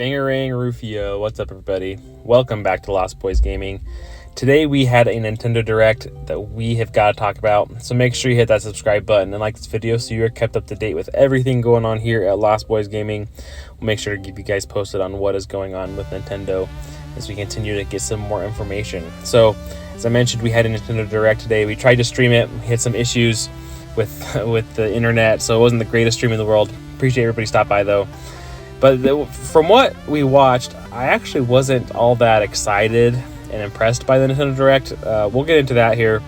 Bangarang Rufio, what's up everybody? Welcome back to Lost Boys Gaming. Today we had a Nintendo Direct that we have got to talk about, so make sure you hit that subscribe button and like this video so you're kept up to date with everything going on here at Lost Boys Gaming. We'll make sure to keep you guys posted on what is going on with Nintendo as we continue to get some more information. So, as I mentioned, we had a Nintendo Direct today. We tried to stream it. We had some issues with the internet, so it wasn't the greatest stream in the world. Appreciate everybody stopped by though. But from what we watched, I actually wasn't all that excited and impressed by the Nintendo Direct. We'll get into that here.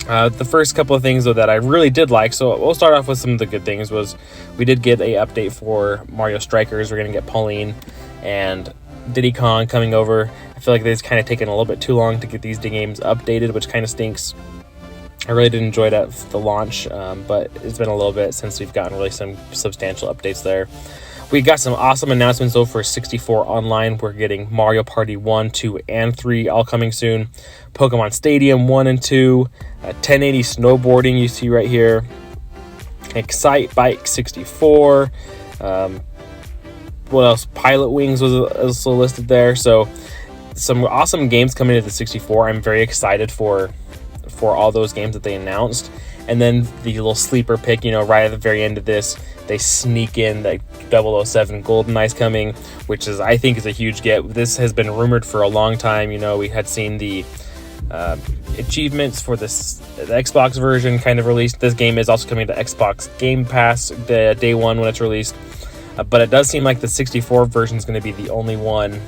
The first couple of things though that I really did like, so we'll start off with some of the good things, was we did get a update for Mario Strikers. We're going to get Pauline and Diddy Kong coming over. I feel like they've kind of taken a little bit too long to get these games updated, which kind of stinks. I really did enjoy that the launch, but it's been a little bit since we've gotten really some substantial updates there. We got some awesome announcements though for 64 Online. We're getting Mario Party 1, 2, and 3 all coming soon. Pokemon Stadium 1 and 2. 1080 snowboarding you see right here. Excite Bike 64. What else? Pilot Wings was also listed there. So some awesome games coming to the 64. I'm very excited for all those games that they announced. And then the little sleeper pick, right at the very end of this, they sneak in the 007 GoldenEye's coming, which I think is a huge get. This has been rumored for a long time. We had seen the achievements for the Xbox version kind of released. This game is also coming to Xbox Game Pass the day one when it's released. But it does seem like the 64 version is going to be the only one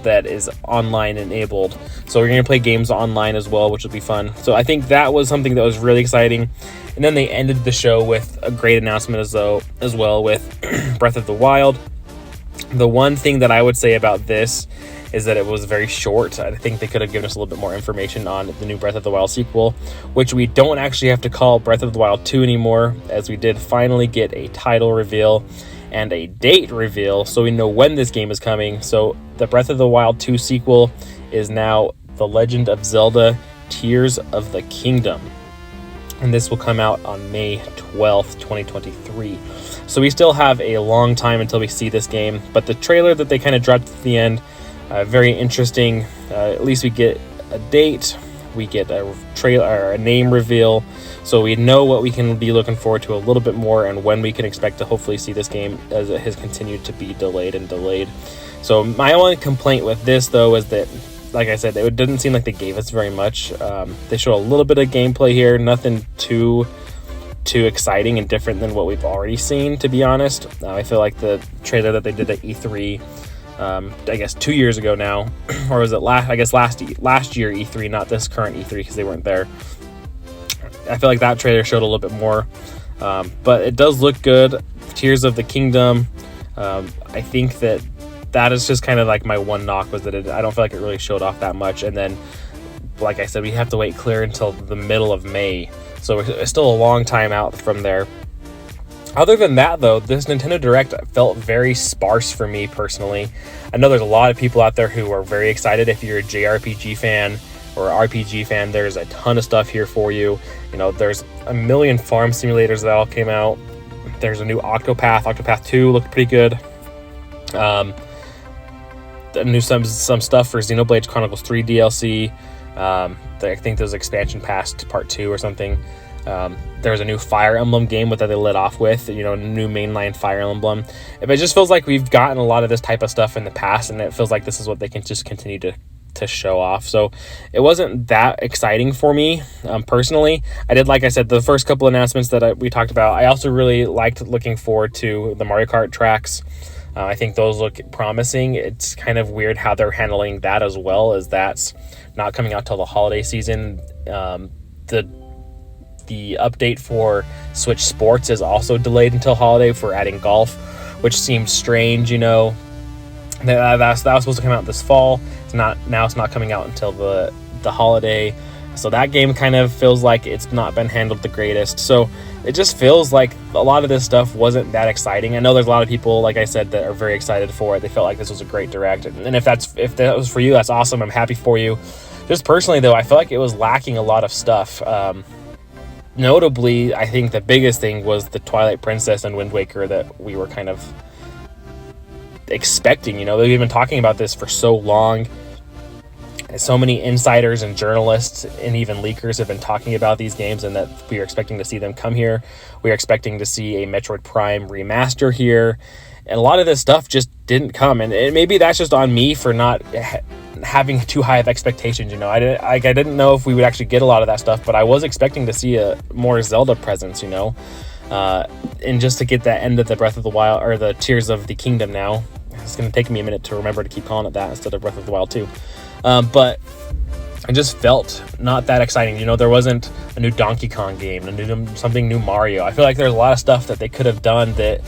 that is online enabled, so we're going to play games online as well, which will be fun. So I think that was something that was really exciting. And then they ended the show with a great announcement as well with Breath of the Wild. The one thing that I would say about this is that it was very short. I think they could have given us a little bit more information on the new Breath of the Wild sequel, which we don't actually have to call Breath of the Wild 2 anymore, as we did finally get a title reveal and a date reveal, so we know when this game is coming. So the Breath of the Wild 2 sequel is now The Legend of Zelda Tears of the Kingdom, and this will come out on May 12th, 2023. So we still have a long time until we see this game, but the trailer that they kind of dropped at the end, very interesting. At least we get a date, we get a trailer, a name reveal, so we know what we can be looking forward to a little bit more, and when we can expect to hopefully see this game, as it has continued to be delayed. So my only complaint with this though is that, like I said, it didn't seem like they gave us very much. They show a little bit of gameplay here, nothing too exciting and different than what we've already seen, to be honest. I feel like the trailer that they did at E3, I guess 2 years ago now, or was it last year E3, not this current E3 because they weren't there. I feel like that trailer showed a little bit more, but it does look good. Tears of the Kingdom, I think that is just kind of like my one knock, was that I don't feel like it really showed off that much. And then, like I said, we have to wait clear until the middle of May, so it's still a long time out from there. Other than that though, this Nintendo Direct felt very sparse for me personally. I know there's a lot of people out there who are very excited. If you're a JRPG fan or RPG fan, there's a ton of stuff here for you. There's a million farm simulators that all came out. There's a new Octopath 2 looked pretty good. Some stuff for Xenoblade Chronicles 3 DLC. I think there's expansion pass to part 2 or something. There's a new Fire Emblem game that they lit off with, new mainline Fire Emblem. It just feels like we've gotten a lot of this type of stuff in the past, and it feels like this is what they can just continue to show off. So it wasn't that exciting for me personally. I did, like I said, the first couple announcements that we talked about. I also really liked looking forward to the Mario Kart tracks. I think those look promising. It's kind of weird how they're handling that as well, as that's not coming out till the holiday season. The update for Switch Sports is also delayed until holiday for adding golf, which seems strange. That was supposed to come out this fall. It's not coming out until the holiday. So that game kind of feels like it's not been handled the greatest. So it just feels like a lot of this stuff wasn't that exciting. I know there's a lot of people, like I said, that are very excited for it. They felt like this was a great Direct. And if that was for you, that's awesome. I'm happy for you. Just personally though, I feel like it was lacking a lot of stuff. Notably, I think the biggest thing was the Twilight Princess and Wind Waker that we were kind of expecting. You know, they've been talking about this for so long. So many insiders and journalists and even leakers have been talking about these games, and that we are expecting to see them come here. We are expecting to see a Metroid Prime remaster here, and a lot of this stuff just didn't come. And maybe that's just on me for not having too high of expectations. You know, I didn't know if we would actually get a lot of that stuff, but I was expecting to see a more Zelda presence. You know, and just to get that end of the Breath of the Wild, or the Tears of the Kingdom. Now it's going to take me a minute to remember to keep calling it that instead of Breath of the Wild 2. But it just felt not that exciting. You know, there wasn't a new Donkey Kong game, something new Mario. I feel like there's a lot of stuff that they could have done that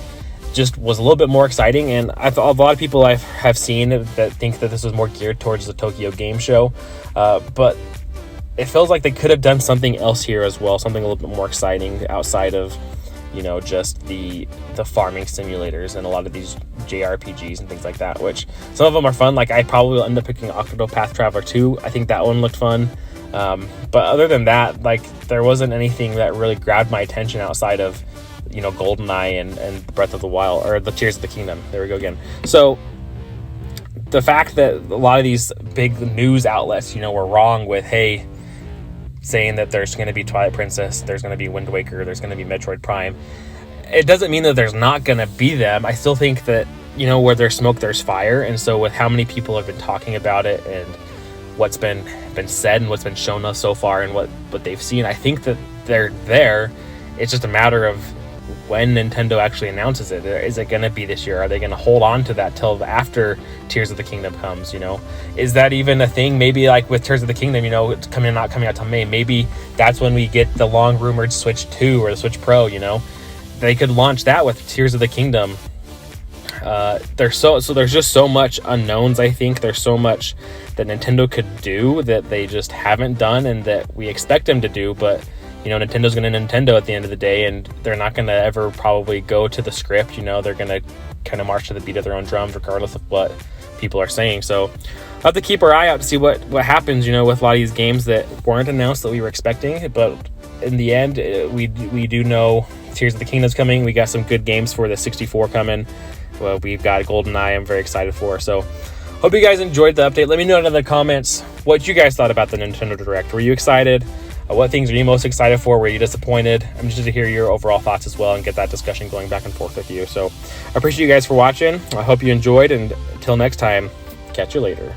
just was a little bit more exciting. And a lot of people I have seen that think that this was more geared towards the Tokyo Game Show. But it feels like they could have done something else here as well, something a little bit more exciting outside of, you know, just the farming simulators and a lot of these JRPGs and things like that, which some of them are fun. Like, I probably will end up picking Octopath Traveler 2. I think that one looked fun. But other than that, like, there wasn't anything that really grabbed my attention outside of, you know, GoldenEye and Breath of the Wild, or the Tears of the Kingdom. There we go again. So the fact that a lot of these big news outlets, you know, were wrong with, hey, saying that there's going to be Twilight Princess, there's going to be Wind Waker, there's going to be Metroid Prime, it doesn't mean that there's not going to be them. I still think that, you know, where there's smoke, there's fire. And so with how many people have been talking about it and what's been said and what's been shown us so far and what they've seen, I think that they're there. It's just a matter of when Nintendo actually announces it. Is it going to be this year? Are they going to hold on to that till after Tears of the Kingdom comes? You know, is that even a thing? Maybe like with Tears of the Kingdom, you know, it's not coming out till May. Maybe that's when we get the long rumored Switch 2 or the Switch Pro. You know, they could launch that with Tears of the Kingdom. There's just so much unknowns. I think there's so much that Nintendo could do that they just haven't done and that we expect them to do, but you know, Nintendo's going to Nintendo at the end of the day, and they're not going to ever probably go to the script. You know, they're going to kind of march to the beat of their own drums regardless of what people are saying. So we'll have to keep our eye out to see what happens, you know, with a lot of these games that weren't announced that we were expecting. But in the end, we do know Tears of the Kingdom's coming. We got some good games for the 64 coming. Well, we've got GoldenEye I'm very excited for. So hope you guys enjoyed the update. Let me know in the comments what you guys thought about the Nintendo Direct. Were you excited? What things are you most excited for? Were you disappointed? I'm interested to hear your overall thoughts as well and get that discussion going back and forth with you. So I appreciate you guys for watching. I hope you enjoyed, and until next time, catch you later.